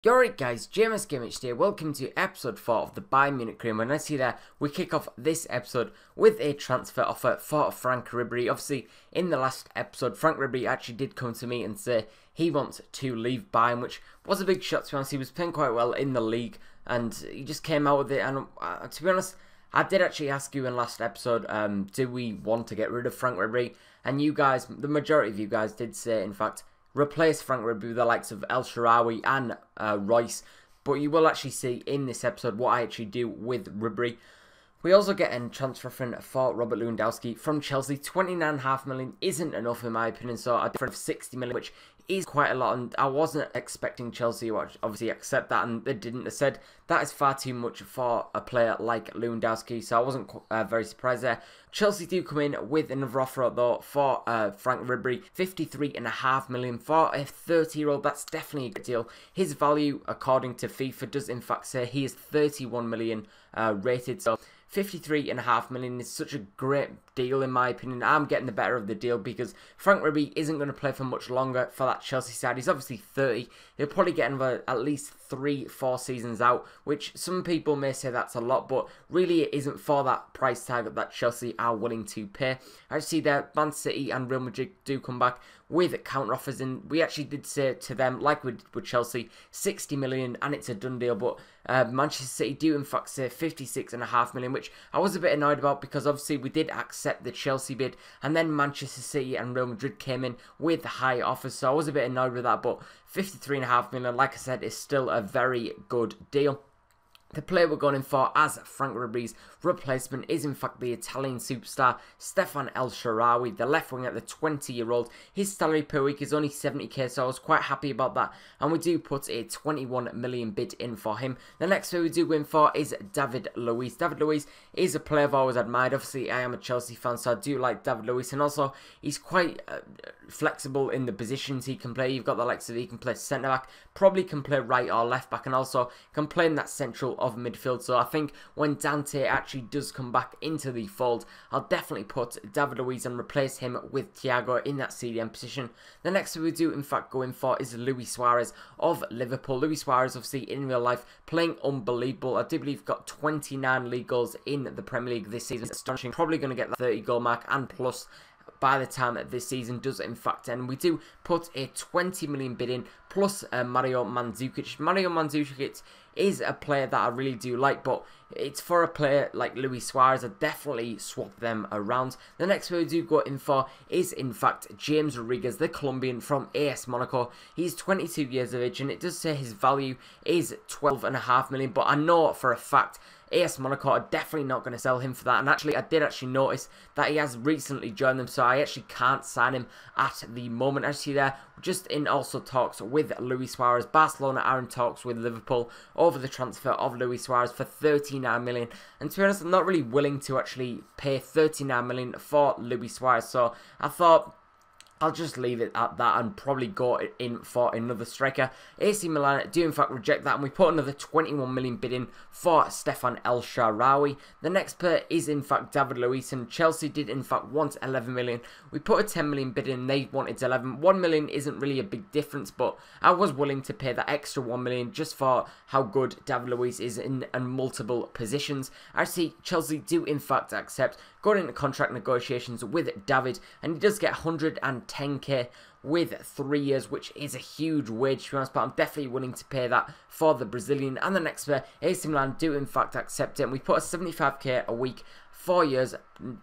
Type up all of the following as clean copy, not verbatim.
Alright guys, James Gamage here, welcome to episode 4 of the Bayern Munich crew. And as you see there, we kick off this episode with a transfer offer for Frank Ribery. Obviously, in the last episode, Frank Ribery actually did come to me and say he wants to leave Bayern, which was a big shot to be honest. He was playing quite well in the league and he just came out with it. And to be honest, I did actually ask you in last episode, do we want to get rid of Frank Ribery? And you guys, the majority of you guys did say, in fact, replace Frank Ribery with the likes of El Shaarawy and Royce. But you will actually see in this episode what I actually do with Ribery. We also get a transfer for Robert Lewandowski from Chelsea. 29.5 million isn't enough in my opinion, so a difference of 60 million, which is quite a lot, and I wasn't expecting Chelsea to obviously accept that, and they didn't. They said that is far too much for a player like Lewandowski, so I wasn't very surprised there. Chelsea do come in with another offer though for Frank Ribery, 53.5 million for a 30-year-old. That's definitely a good deal. His value, according to FIFA, does in fact say he is 31 million rated, so 53.5 million is such a great deal in my opinion. I'm getting the better of the deal because Frank Ribery isn't going to play for much longer for that Chelsea side. He's obviously 30. He'll probably get another at least 3-4 seasons out, which some people may say that's a lot, but really it isn't for that price tag that Chelsea are willing to pay. I see that Man City and Real Madrid do come back with counter offers, and we actually did say to them, like with Chelsea, 60 million and it's a done deal, but Manchester City do in fact say 56.5 million, which I was a bit annoyed about because obviously we did accept the Chelsea bid and then Manchester City and Real Madrid came in with high offers, so I was a bit annoyed with that. But 53.5 million, like I said, is still a very good deal. The player we're going in for as Frank Ribery's replacement is in fact the Italian superstar Stefan El Shaarawy, the left wing at the 20-year-old. His salary per week is only 70k, so I was quite happy about that. And we do put a 21 million bid in for him. The next player we do go in for is David Luiz. David Luiz is a player I've always admired. Obviously, I am a Chelsea fan, so I do like David Luiz. And also, he's quite flexible in the positions he can play. You've got the likes of he can play centre-back, probably can play right or left-back, and also can play in that central of midfield. So I think when Dante actually does come back into the fold, I'll definitely put David Luiz and replace him with Thiago in that CDM position. The next we do in fact go in for is Luis Suarez of Liverpool. Luis Suarez obviously in real life playing unbelievable. I do believe got 29 league goals in the Premier League this season. Astonishing. Probably going to get the 30 goal mark and plus by the time that this season does in fact end. We do put a 20 million bid in plus Mario Mandzukic. Mario Mandzukic is a player that I really do like, but it's for a player like Luis Suarez. I definitely swap them around. The next player we do go in for is in fact James Rodriguez, the Colombian from AS Monaco. He's 22 years of age and it does say his value is 12.5 million, but I know for a fact AS Monaco are definitely not going to sell him for that. And actually, I did actually notice that he has recently joined them, so I actually can't sign him at the moment. As you see there, just in also talks with Luis Suarez. Barcelona are in talks with Liverpool over the transfer of Luis Suarez for 39 million. And to be honest, I'm not really willing to actually pay 39 million for Luis Suarez, so I thought I'll just leave it at that and probably go in for another striker. AC Milan do in fact reject that, and we put another 21 million bid in for Stefan El Shaarawy. The next player is in fact David Luiz, and Chelsea did in fact want 11 million. We put a 10 million bid in, they wanted 11. 1 million isn't really a big difference, but I was willing to pay that extra 1 million just for how good David Luiz is in multiple positions. I see Chelsea do in fact accept, going into contract negotiations with David, and he does get 110k with 3 years, which is a huge wage to be honest, but I'm definitely willing to pay that for the Brazilian. And the next player, AC Milan do in fact accept it, and we put a 75k a week, 4 years.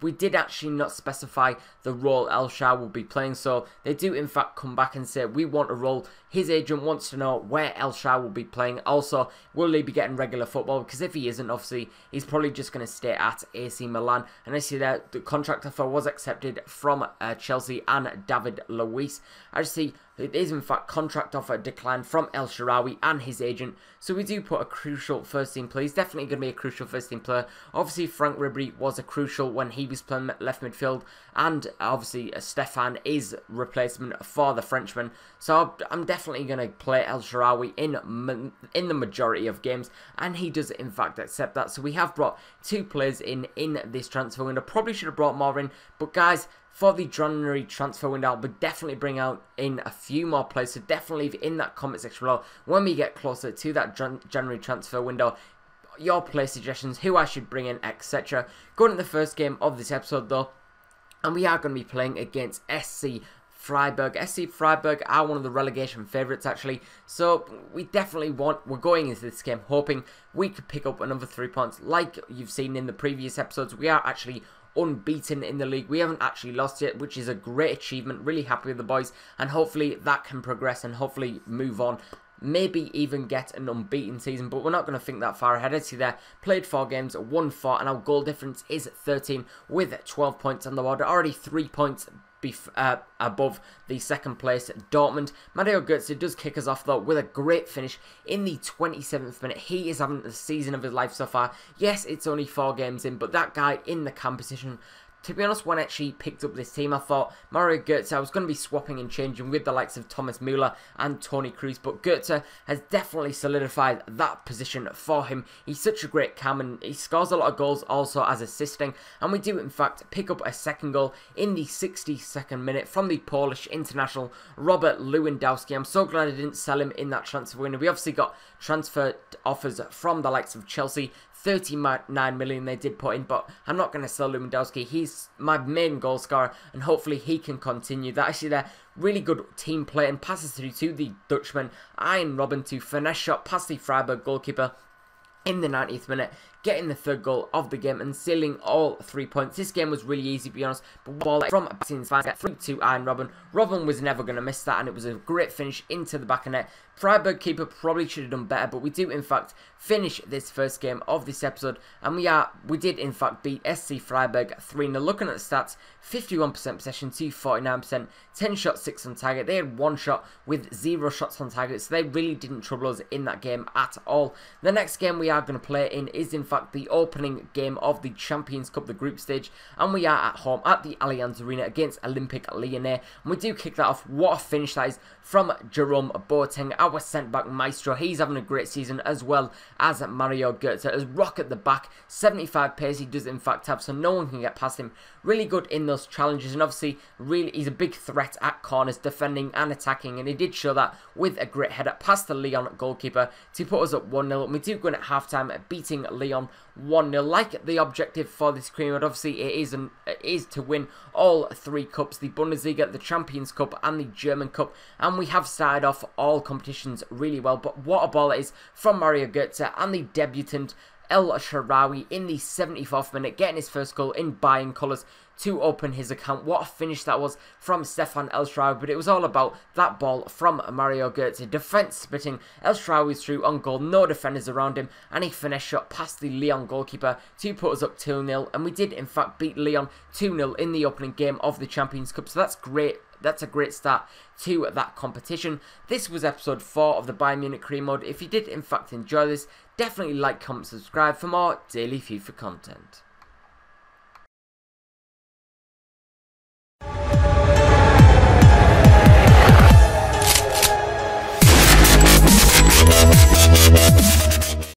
We did actually not specify the role El Shaarawy will be playing, so they do in fact come back and say we want a role. His agent wants to know where El Shaarawy will be playing. Also, will he be getting regular football? Because if he isn't, obviously he's probably just going to stay at AC Milan. And I see that the contract offer was accepted from Chelsea and David Luiz. I see it is in fact contract offer declined from El Shaarawy and his agent. So we do put a crucial first team player. He's definitely going to be a crucial first team player. Obviously Frank Ribery was a crucial when he was playing left midfield, and obviously Stefan is replacement for the Frenchman. So I'm definitely going to play El Shaarawy in the majority of games, and he does in fact accept that. So we have brought 2 players in this transfer window. Probably should have brought more in, but guys, for the January transfer window, I'll definitely bring out in a few more players, so definitely leave in that comment section below when we get closer to that January transfer window your play suggestions, who I should bring in, etc. Going to the first game of this episode though, and we are going to be playing against SC Freiburg. SC Freiburg are one of the relegation favourites actually, so we're going into this game hoping we could pick up another 3 points. Like you've seen in the previous episodes, we are actually unbeaten in the league. We haven't actually lost yet, which is a great achievement. Really happy with the boys, and hopefully that can progress and hopefully move on. Maybe even get an unbeaten season, but we're not going to think that far ahead. As you see there, played 4 games, won 4, and our goal difference is 13 with 12 points on the board. Already 3 points above the second place Dortmund. Mario Götze does kick us off though with a great finish in the 27th minute. He is having the season of his life so far. Yes, it's only 4 games in, but that guy in the cam position, to be honest, when I actually picked up this team, I thought Mario Götze, I was going to be swapping and changing with the likes of Thomas Müller and Toni Kroos, but Götze has definitely solidified that position for him. He's such a great cam, and he scores a lot of goals also as assisting, and we do in fact pick up a second goal in the 62nd minute from the Polish international Robert Lewandowski. I'm so glad I didn't sell him in that transfer window. We obviously got transfer offers from the likes of Chelsea, 39 million they did put in, but I'm not going to sell Lewandowski. He's my main goal scorer, and hopefully he can continue that. Actually, they're really good team play and passes through to the Dutchman, Arjen Robben, to finesse shot past the Freiburg goalkeeper in the 90th minute, getting the 3rd goal of the game and sealing all 3 points. This game was really easy, to be honest, but ball from Bastian's through to Arjen Robben. Robben was never going to miss that, and it was a great finish into the back of net. Freiburg keeper probably should have done better, but we do in fact finish this first game of this episode, and we did in fact beat SC Freiburg 3-0. Looking at the stats, 51% possession to 49%, 10 shots, 6 on target. They had 1 shot with 0 shots on target, so they really didn't trouble us in that game at all. The next game we are going to play in is in fact the opening game of the Champions Cup, the group stage, and we are at home at the Allianz Arena against Olympique Lyonnais, and we do kick that off. What a finish that is from Jerome Boateng, our centre-back maestro. He's having a great season, as well as Mario Götze. As rock at the back, 75 pace he does in fact have, so no one can get past him. Really good in those challenges, and obviously really he's a big threat at corners, defending and attacking, and he did show that with a great header past the Lyon goalkeeper to put us up 1-0. And we do go in at half-time beating Lyon 1-0. Like the objective for this cream, but obviously it is to win all 3 cups, the Bundesliga, the Champions Cup and the German Cup, and we have started off all competitions really well. But what a ball it is from Mario Götze, and the debutant El Shaarawy in the 74th minute, getting his first goal in Bayern colours to open his account. What a finish that was from Stefan El Shaarawy, but it was all about that ball from Mario Götze. Defence spitting, El Shaarawy's through on goal, no defenders around him, and he finesse shot past the Lyon goalkeeper to put us up 2-0, and we did in fact beat Lyon 2-0 in the opening game of the Champions Cup, so that's great. That's a great start to that competition. This was episode 4 of the Bayern Munich Career Mode. If you did in fact enjoy this, definitely like, comment, subscribe for more daily FIFA content.